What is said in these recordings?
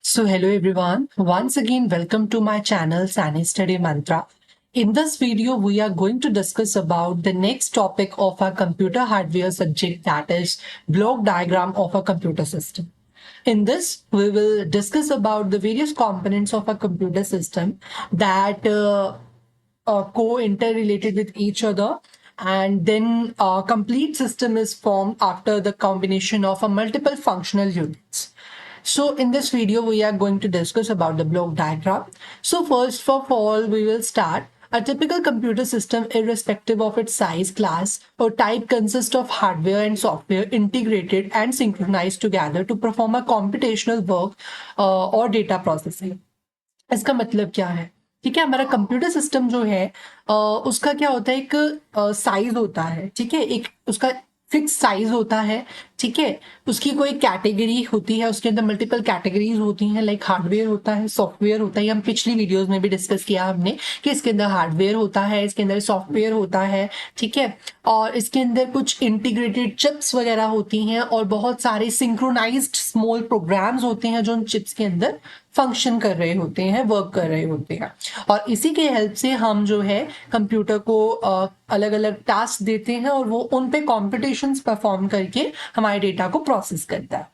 So hello everyone, once again welcome to my channel Sani Study Mantra. In this video we are going to discuss about the next topic of our computer hardware subject, that is block diagram of a computer system. In this we will discuss about the various components of a computer system that co-interrelated with each other, and then a complete system is formed after the combination of a multiple functional units. So in this video, we are going to discuss about the block diagram. So first of all, we will start. A typical computer system, irrespective of its size, class, or type, consists of hardware and software integrated and synchronized together to perform a computational work or data processing. इसका मतलब क्या है? ठीक है, हमारा computer system जो है उसका क्या होता है, एक साइज होता है, ठीक है, एक उसका फिक्स साइज होता है, ठीक है, उसकी कोई कैटेगरी होती है, उसके अंदर मल्टीपल कैटेगरीज होती हैं, लाइक हार्डवेयर होता है, सॉफ्टवेयर होता है। हम पिछली वीडियोस में भी डिस्कस किया हमने कि इसके अंदर हार्डवेयर होता है, इसके अंदर सॉफ्टवेयर होता है, ठीक है, और इसके अंदर कुछ इंटीग्रेटेड चिप्स वगैरह होती हैं और बहुत सारे सिंक्रोनाइज्ड स्मॉल प्रोग्राम्स होते हैं जो उन चिप्स के अंदर फंक्शन कर रहे होते हैं, वर्क कर रहे होते हैं, और इसी के हेल्प से हम जो है कंप्यूटर को अलग अलग टास्क देते हैं और वो उन पे कॉम्पिटिशन्स परफॉर्म करके हमारे डेटा को प्रोसेस करता है।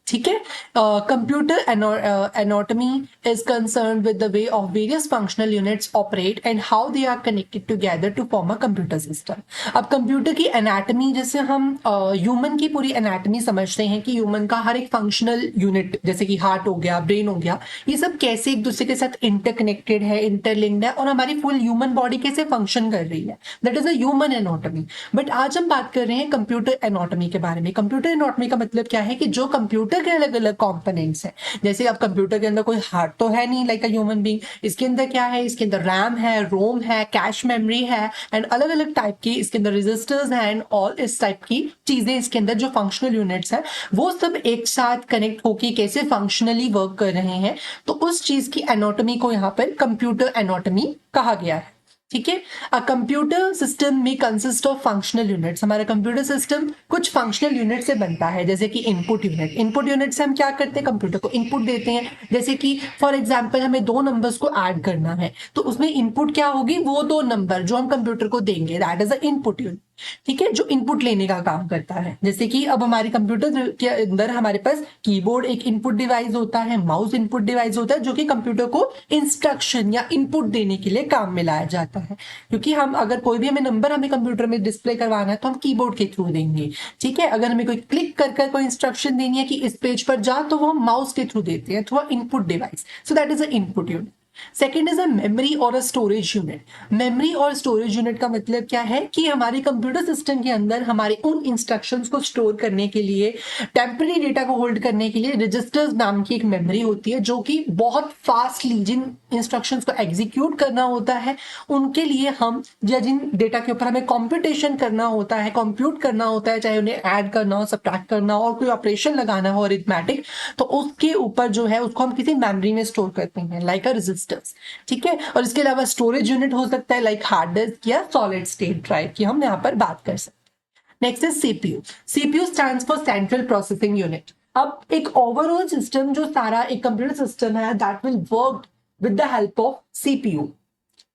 ठीक है, computer anatomy is concern with the way of various functional units operate and how they are connected together to form a computer system. अब कंप्यूटर की एनाटॉमी, जैसे हम ह्यूमन की पूरी एनाटॉमी समझते हैं कि ह्यूमन का हर एक फंक्शनल यूनिट, जैसे कि हार्ट हो गया, ब्रेन हो गया, ये सब कैसे एक दूसरे के साथ इंटरकनेक्टेड है, इंटरलिंक्ड है, और हमारी फुल ह्यूमन बॉडी कैसे फंक्शन कर रही है, that is a human anatomy. But आज हम बात कर रहे हैं कंप्यूटर एनाटॉमी के बारे में। कंप्यूटर एनाटॉमी का मतलब क्या है कि जो कंप्यूटर के अलग अलग कंपोनेंट्स हैं, जैसे अब कंप्यूटर के अंदर कोई हार्ट तो है नहीं लाइक अ ह्यूमन बीइंग, इसके अंदर क्या है, इसके अंदर रैम है, रोम है, कैश मेमोरी है, एंड अलग अलग टाइप की इसके अंदर रजिस्टर्स हैं एंड ऑल इस टाइप की चीजें इसके अंदर जो फंक्शनल यूनिट्स हैं वो सब एक साथ कनेक्ट होकर कैसे फंक्शनली वर्क कर रहे हैं, तो उस चीज की एनाटॉमी को यहाँ पर कंप्यूटर एनाटॉमी कहा गया है। ठीक है, अ कंप्यूटर सिस्टम में कंसिस्ट ऑफ फंक्शनल यूनिट्स। हमारा कंप्यूटर सिस्टम कुछ फंक्शनल यूनिट से बनता है, जैसे कि इनपुट यूनिट। इनपुट यूनिट से हम क्या करते हैं, कंप्यूटर को इनपुट देते हैं। जैसे कि फॉर एग्जांपल हमें दो नंबर्स को ऐड करना है, तो उसमें इनपुट क्या होगी, वो दो नंबर जो हम कंप्यूटर को देंगे, that is a input unit. ठीक है, जो इनपुट लेने का काम करता है। जैसे कि अब हमारे कंप्यूटर के अंदर हमारे पास कीबोर्ड एक इनपुट डिवाइस होता है, माउस इनपुट डिवाइस होता है, जो कि कंप्यूटर को इंस्ट्रक्शन या इनपुट देने के लिए काम में लाया जाता है। क्योंकि हम अगर कोई भी हमें नंबर हमें कंप्यूटर में डिस्प्ले करवाना है तो हम कीबोर्ड के थ्रू देंगे। ठीक है, अगर हमें कोई क्लिक कर कोई इंस्ट्रक्शन देनी है कि इस पेज पर जा, तो वो हम माउस के थ्रू देते हैं, through input device. So that is a input unit. Second is a memory और अ स्टोरेज यूनिट। मेमोरी और स्टोरेज यूनिट का मतलब क्या है कि हमारे कंप्यूटर सिस्टम के अंदर हमारे उन इंस्ट्रक्शंस को स्टोर करने के लिए, टेम्पररी डेटा को होल्ड करने के लिए रजिस्टर्स नाम की एक मेमोरी होती है, जो कि बहुत फास्टली जिन इंस्ट्रक्शंस को एग्जीक्यूट करना होता है उनके लिए हम, या जिन डेटा के ऊपर हमें कंप्यूटेशन करना होता है, कंप्यूट करना होता है, चाहे उन्हें ऐड करना हो, सब्ट्रैक्ट करना हो और कोई ऑपरेशन लगाना हो अरिथमेटिक, तो उसके ऊपर जो है उसको हम किसी मेमोरी में स्टोर करते हैं, लाइक अ रजिस्टर। ठीक है, और इसके अलावा स्टोरेज यूनिट हो सकता है लाइक हार्ड डिस्क या सॉलिड स्टेट ड्राइव की हम यहाँ पर बात कर सकते हैं। Next is CPU. CPU stands for central processing unit. अब एक ओवरऑल सिस्टम, जो सारा एक कंप्यूटर सिस्टम है, that will work with the help of CPU.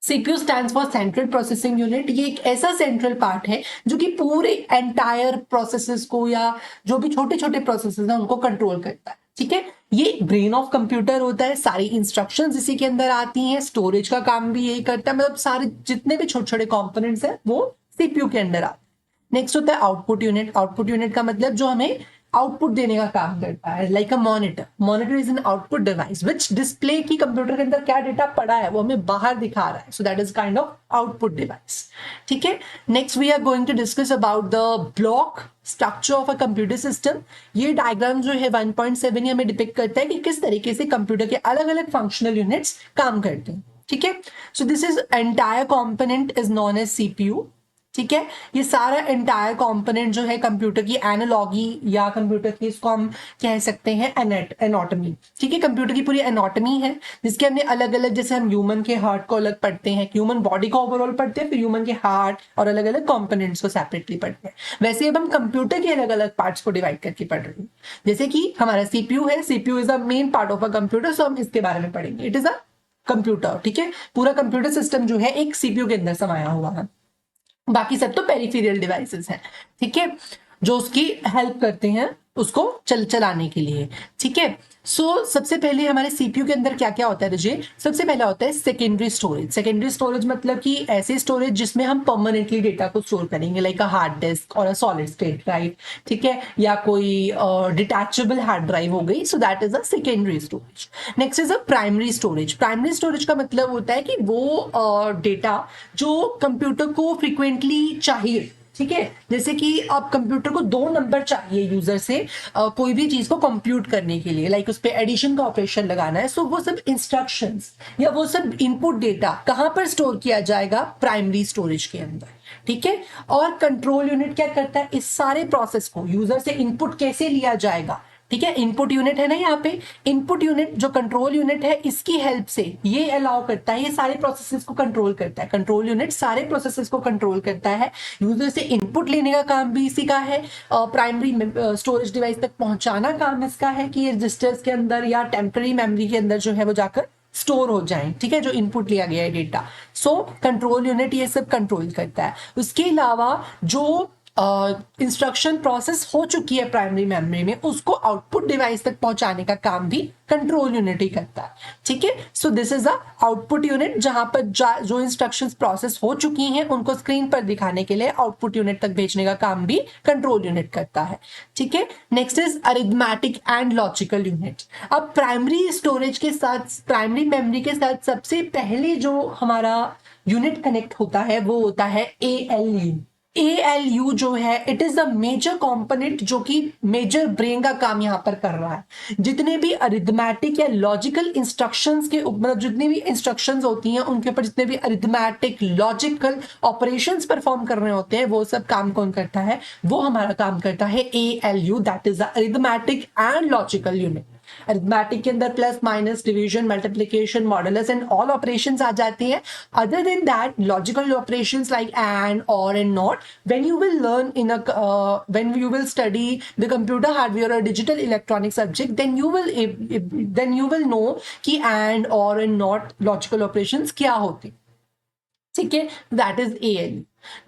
CPU stands for central processing unit. ये एक ऐसा सेंट्रल पार्ट है जो कि पूरे एंटायर प्रोसेसेस को, या जो भी छोटे छोटे प्रोसेसेस हैं उनको कंट्रोल करता है। ठीक है, ये ब्रेन ऑफ कंप्यूटर होता है, सारी इंस्ट्रक्शंस इसी के अंदर आती हैं, स्टोरेज का काम भी यही करता है, मतलब सारे जितने भी छोटे छोटे कंपोनेंट्स हैं वो सीपीयू के अंदर आते हैं। नेक्स्ट होता है आउटपुट यूनिट। आउटपुट यूनिट का मतलब जो हमें आउटपुट देने का काम करता है, like a monitor. Monitor is an output device which display की कंप्यूटर के अंदर क्या डेटा पड़ा है वो हमें बाहर दिखा रहा है, so that is kind of output device. ठीक है, next we are going to discuss about the block structure of a computer system. ये डायग्राम जो है 1.7 हमें डिपिक्ट करता है कि किस तरीके से कंप्यूटर के अलग अलग फंक्शनल यूनिट्स काम करते हैं। ठीक है, so this is entire component is known as CPU. ठीक है। ये सारा एंटायर कंपोनेंट जो है कंप्यूटर की एनालॉजी या कंप्यूटर की, इसको हम कह सकते हैं एनाटॉमी। ठीक है, कंप्यूटर की पूरी एनाटॉमी है जिसके हमने अलग अलग, जैसे हम ह्यूमन के हार्ट को अलग पढ़ते हैं, ह्यूमन बॉडी को ओवरऑल पढ़ते हैं, फिर ह्यूमन के हार्ट और अलग अलग कंपोनेंट्स को सेपरेटली पढ़ते हैं, वैसे अब हम कंप्यूटर के अलग अलग पार्ट्स को डिवाइड करके पढ़ रहे हैं। जैसे कि हमारा सीपीयू है, CPU is a main part of a computer, सो हम इसके बारे में पढ़ेंगे। It is a computer. ठीक है, पूरा कंप्यूटर सिस्टम जो है एक सीपीयू के अंदर समाया हुआ है, बाकी सब तो पेरिफेरल डिवाइसेस हैं। ठीक है, जो उसकी हेल्प करते हैं उसको चलाने के लिए। ठीक है, सो सबसे पहले हमारे सीपीयू के अंदर क्या क्या होता है रजे? सबसे पहला होता है सेकेंडरी स्टोरेज। सेकेंडरी स्टोरेज मतलब कि ऐसे स्टोरेज जिसमें हम परमानेंटली डेटा को स्टोर करेंगे, लाइक अ हार्ड डिस्क और अ सॉलिड स्टेट ड्राइव। ठीक है, या कोई डिटैचेबल हार्ड ड्राइव हो गई, सो that is a secondary storage. Next is a primary storage. Primary storage का मतलब होता है कि वो डेटा जो कंप्यूटर को फ्रिक्वेंटली चाहिए। ठीक है, जैसे कि अब कंप्यूटर को 2 नंबर चाहिए यूजर से कोई भी चीज को कंप्यूट करने के लिए, लाइक उस पर एडिशन का ऑपरेशन लगाना है, सो वो सब इंस्ट्रक्शंस या वो सब इनपुट डेटा कहां पर स्टोर किया जाएगा? प्राइमरी स्टोरेज के अंदर। ठीक है, और कंट्रोल यूनिट क्या करता है? इस सारे प्रोसेस को यूजर से इनपुट कैसे लिया जाएगा। ठीक है, इनपुट यूनिट है ना यहाँ पे, इनपुट यूनिट जो कंट्रोल यूनिट है इसकी हेल्प से ये अलाउ करता है, ये सारे प्रोसेसेस को कंट्रोल करता है। कंट्रोल यूनिट सारे प्रोसेसेस को कंट्रोल करता है। यूजर से इनपुट लेने का काम भी इसी का है, प्राइमरी स्टोरेज डिवाइस तक पहुंचाना काम इसका है कि ये रजिस्टर्स के अंदर या टेम्पररी मेमोरी के अंदर जो है वो जाकर स्टोर हो जाए। ठीक है, जो इनपुट लिया गया है डेटा, सो कंट्रोल यूनिट ये सब कंट्रोल करता है। उसके अलावा जो इंस्ट्रक्शन प्रोसेस हो चुकी है प्राइमरी मेमोरी में, उसको आउटपुट डिवाइस तक पहुंचाने का काम भी कंट्रोल यूनिट ही करता है। ठीक है, so this is a output unit, जहां पर जो इंस्ट्रक्शंस प्रोसेस हो चुकी हैं उनको स्क्रीन पर दिखाने के लिए आउटपुट यूनिट तक भेजने का काम भी कंट्रोल यूनिट करता है। ठीक है, next is arithmetic and logical unit. अब प्राइमरी स्टोरेज के साथ, प्राइमरी मेमोरी के साथ सबसे पहले जो हमारा यूनिट कनेक्ट होता है वो होता है ALU। ALU जो है it is the major component जो कि मेजर ब्रेन का काम यहां पर कर रहा है। जितने भी अरिथमेटिक या लॉजिकल इंस्ट्रक्शंस के, मतलब जितनी भी इंस्ट्रक्शंस होती हैं उनके ऊपर जितने भी अरिथमेटिक लॉजिकल ऑपरेशंस परफॉर्म कर रहे होते हैं, वो सब काम कौन करता है? वो हमारा काम करता है ALU, that is the arithmetic and logical unit. Arithmetic के अंदर plus minus division multiplication modulus and all operations आ जाती हैं। Other than that logical operations like and और and not, when you will learn in a when you will study the computer hardware or digital electronic subject, then you will know कि and or and not logical operations क्या होती। ठीक है, that is ALU।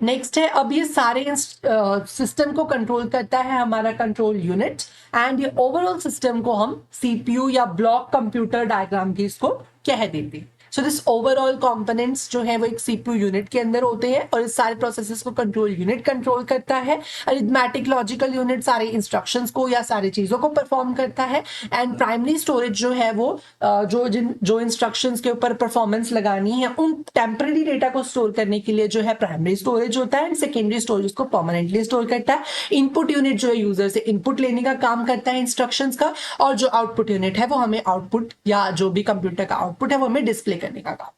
Next है, अब ये सारे system को कंट्रोल करता है हमारा कंट्रोल यूनिट, एंड ये ओवरऑल सिस्टम को हम CPU या ब्लॉक कंप्यूटर डायग्राम की इसको कह देते हैं। सो दिस ओवरऑल कंपोनेंट्स जो है वो एक CPU यूनिट के अंदर होते हैं और इस सारे प्रोसेसेस को कंट्रोल यूनिट कंट्रोल करता है। अरिथमेटिक लॉजिकल यूनिट सारे इंस्ट्रक्शंस को या सारी चीजों को परफॉर्म करता है, एंड प्राइमरी स्टोरेज जो है वो जो इंस्ट्रक्शंस के ऊपर परफॉर्मेंस लगानी है उन टेम्पररी डेटा को स्टोर करने के लिए जो है प्राइमरी स्टोरेज होता है, एंड सेकेंडरी स्टोरेज को परमानेंटली स्टोर करता है। इनपुट यूनिट जो है यूजर से इनपुट लेने का काम करता है इंस्ट्रक्शंस का, और जो आउटपुट यूनिट है वो हमें आउटपुट या जो भी कंप्यूटर का आउटपुट है वो हमें डिस्प्ले करने का काम।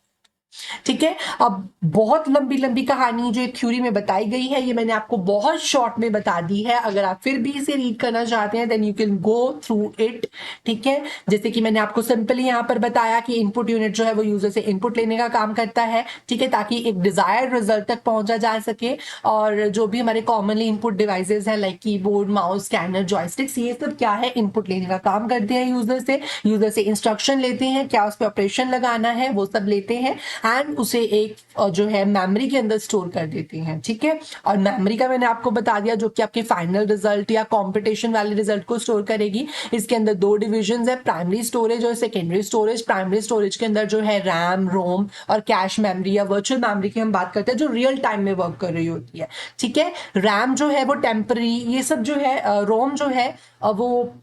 ठीक है, अब बहुत लंबी लंबी कहानी जो थ्योरी में बताई गई है ये मैंने आपको बहुत शॉर्ट में बता दी है। अगर आप फिर भी इसे रीड करना चाहते हैं then you can go through it. ठीक है, जैसे कि मैंने आपको सिंपली यहाँ पर बताया कि इनपुट यूनिट जो है वो यूजर से इनपुट लेने का काम करता है। ठीक है, ताकि एक डिजायर्ड रिजल्ट तक पहुंचा जा सके, और जो भी हमारे कॉमनली इनपुट डिवाइसेस है like keyboard mouse scanner joysticks, ये सब क्या है? इनपुट लेने का काम करते हैं यूजर से इंस्ट्रक्शन लेते हैं, क्या उस पर ऑपरेशन लगाना है वो सब लेते हैं, एंड उसे एक जो है मेमोरी के अंदर स्टोर कर देते हैं। ठीक है, और मेमोरी का मैंने आपको बता दिया जो कि आपके फाइनल रिजल्ट या कंपटीशन वाले रिजल्ट को स्टोर करेगी। इसके अंदर 2 डिविजन है, प्राइमरी स्टोरेज और सेकेंडरी स्टोरेज। प्राइमरी स्टोरेज के अंदर जो है रैम, रोम और कैश मेमोरी या वर्चुअल मेमोरी की हम बात करते हैं जो रियल टाइम में वर्क कर रही होती है। ठीक है, रैम जो है वो टेम्पररी, ये सब जो है रोम जो है वो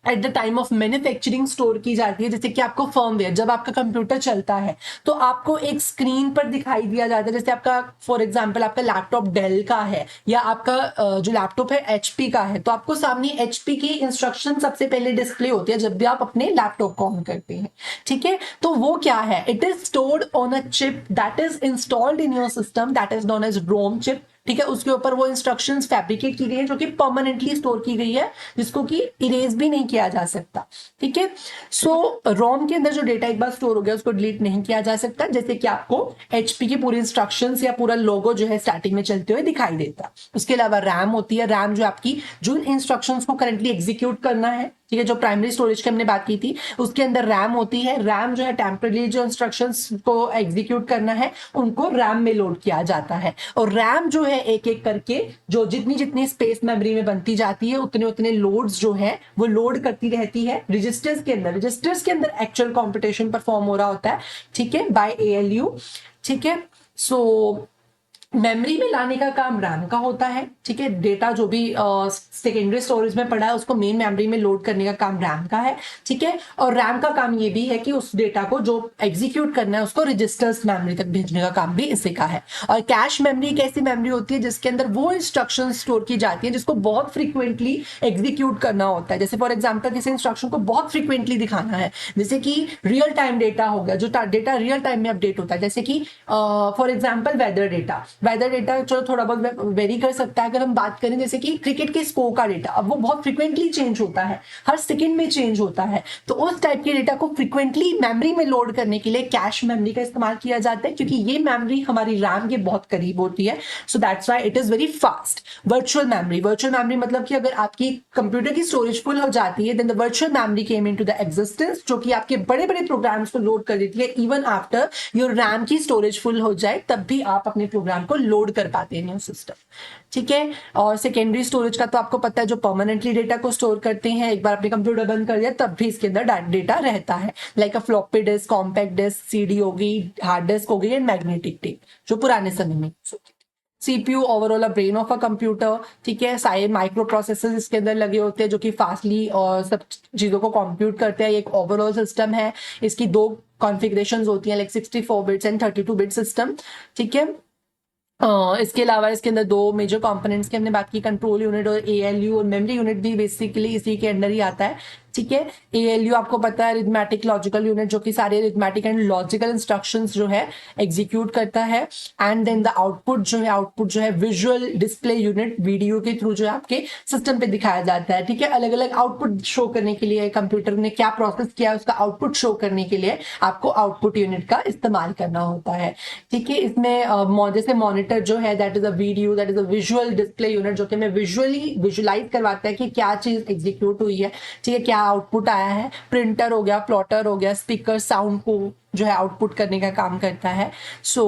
at the time of manufacturing store की जाती है। जैसे कि आपको फर्मवेयर, जब आपका कंप्यूटर चलता है तो आपको एक स्क्रीन पर दिखाई दिया जाता है, जैसे आपका फॉर एग्जांपल आपका लैपटॉप डेल का है या आपका जो लैपटॉप है HP का है, तो आपको सामने HP की इंस्ट्रक्शन सबसे पहले डिस्प्ले होती है जब भी आप अपने लैपटॉप को ऑन करते हैं। ठीक है, तो वो क्या है? It is stored on a chip that is installed in your system that is known as ROM chip. ठीक है, उसके ऊपर वो इंस्ट्रक्शंस फैब्रिकेट की गई है जो कि परमानेंटली स्टोर की गई है, जिसको कि इरेज भी नहीं किया जा सकता। ठीक है, सो रोम के अंदर जो डेटा एक बार स्टोर हो गया उसको डिलीट नहीं किया जा सकता, जैसे कि आपको एचपी की पूरी इंस्ट्रक्शंस या पूरा लोगो जो है स्टार्टिंग में चलते हुए दिखाई देता। उसके अलावा रैम होती है, रैम जो आपकी जो इंस्ट्रक्शंस को करंटली एग्जीक्यूट करना है, ठीक है, जो प्राइमरी स्टोरेज की हमने बात की थी उसके अंदर रैम होती है। रैम जो है टेम्पररी जो इंस्ट्रक्शंस को एग्जीक्यूट करना है उनको रैम में लोड किया जाता है, और रैम जो है एक एक करके जो जितनी जितनी स्पेस मेमोरी में बनती जाती है उतने उतने लोड्स जो है वो लोड करती रहती है रजिस्टर्स के अंदर। रजिस्टर्स के अंदर एक्चुअल कंपटीशन परफॉर्म हो रहा होता है, ठीक है, बाय एएलयू। ठीक है, सो मेमोरी में लाने का काम रैम का होता है। ठीक है, डेटा जो भी सेकेंडरी स्टोरेज में पड़ा है उसको मेन मेमोरी में लोड करने का काम रैम का है। ठीक है, और रैम का काम ये भी है कि उस डेटा को जो एग्जीक्यूट करना है उसको रजिस्टर्स मेमोरी तक भेजने का काम भी इसी का है। और कैश मेमोरी एक ऐसी मेमोरी होती है जिसके अंदर वो इंस्ट्रक्शन स्टोर की जाती है जिसको बहुत फ्रिक्वेंटली एग्जीक्यूट करना होता है। जैसे फॉर एग्जाम्पल किसी इंस्ट्रक्शन को बहुत फ्रिक्वेंटली दिखाना है, जैसे कि रियल टाइम डेटा हो गया, जो डेटा रियल टाइम में अपडेट होता है, जैसे कि फॉर एग्जाम्पल वेदर डेटा चलो थोड़ा बहुत वेरी कर सकता है। अगर हम बात करें जैसे कि क्रिकेट के स्कोर का डेटा, अब वो बहुत फ्रिक्वेंटली चेंज होता है, हर सेकंड में चेंज होता है, तो उस टाइप के डेटा को फ्रिक्वेंटली मेमोरी में लोड करने के लिए कैश मेमोरी का इस्तेमाल किया जाता है, क्योंकि ये मेमोरी हमारी रैम के बहुत करीब होती है। So that's why it is very fast. Virtual memory मतलब कि अगर आपकी कंप्यूटर की स्टोरेज फुल हो जाती है then the virtual memory came into the existence, जो कि आपके बड़े बड़े प्रोग्राम्स को लोड कर देती है। इवन आफ्टर योर रैम की स्टोरेज फुल हो जाए तब भी आप अपने प्रोग्राम को लोड कर पाते हैं न्यू सिस्टम। ठीक है, और सेकेंडरी स्टोरेज का तो आपको पता है, जो परमानेंटली डेटा को स्टोर करते हैं, एक बार आपने कंप्यूटर बंद कर दिया तब भी इसके अंदर डेटा रहता है, like a floppy disk, compact disk, CD होगी, हार्ड डिस्क हो गई एंड मैग्नेटिक टेप जो पुराने समय में। CPU overall a brain of a computer. ठीक है, सारे माइक्रो प्रोसेसर्स इसके अंदर लगे होते हैं जो कि फास्टली और सब चीजों को कंप्यूट करते हैं। एक ओवरऑल सिस्टम है, इसकी दो कॉन्फ़िगरेशंस होती हैं, like 64 bits and 32 bit system. ठीक है, इसके अलावा इसके अंदर दो मेजर कंपोनेंट्स की हमने बात की, कंट्रोल यूनिट और एएलयू, और मेमोरी यूनिट भी बेसिकली इसी के अंदर ही आता है। ठीक है, एएलयू आपको पता है अरिथमेटिक लॉजिकल यूनिट, जो कि सारे अरिथमेटिक एंड लॉजिकल इंस्ट्रक्शंस जो है एग्जीक्यूट करता है। एंड देन द आउटपुट जो है विजुअल डिस्प्ले यूनिट, वीडियो के थ्रू जो है आपके सिस्टम पे दिखाया जाता है। ठीक है, अलग अलग आउटपुट शो करने के लिए कंप्यूटर ने क्या प्रोसेस किया है उसका आउटपुट शो करने के लिए आपको आउटपुट यूनिट का इस्तेमाल करना होता है। ठीक है, इसमें जैसे मॉनिटर जो है that is a video, that is a visual display unit, जो कि हमें विजुअलाइज करवाता है कि क्या चीज एग्जीक्यूट हुई है, ठीक है, क्या आउटपुट आया है। प्रिंटर हो गया, प्लॉटर हो गया, स्पीकर साउंड को जो है आउटपुट करने का काम करता है। So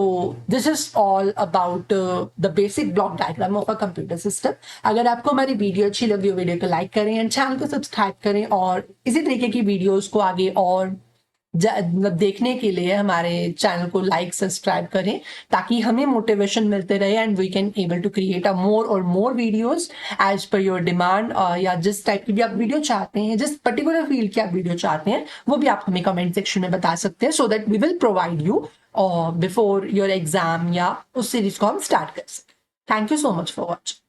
this is all about the basic block diagram of a computer system. अगर आपको हमारी वीडियो अच्छी लगी हो, वीडियो को लाइक करें एंड चैनल को सब्सक्राइब करें, और इसी तरीके की वीडियोस को आगे और मतलब देखने के लिए हमारे चैनल को लाइक सब्सक्राइब करें, ताकि हमें मोटिवेशन मिलते रहे and we can able to create a more और more videos as per your demand. या जिस टाइप की भी आप वीडियो चाहते हैं, जिस पर्टिकुलर फील्ड की आप वीडियो चाहते हैं, वो भी आप हमें कमेंट सेक्शन में बता सकते हैं, so that we will provide you before your exam या उस सीरीज को हम स्टार्ट कर सकें। Thank you so much for watching.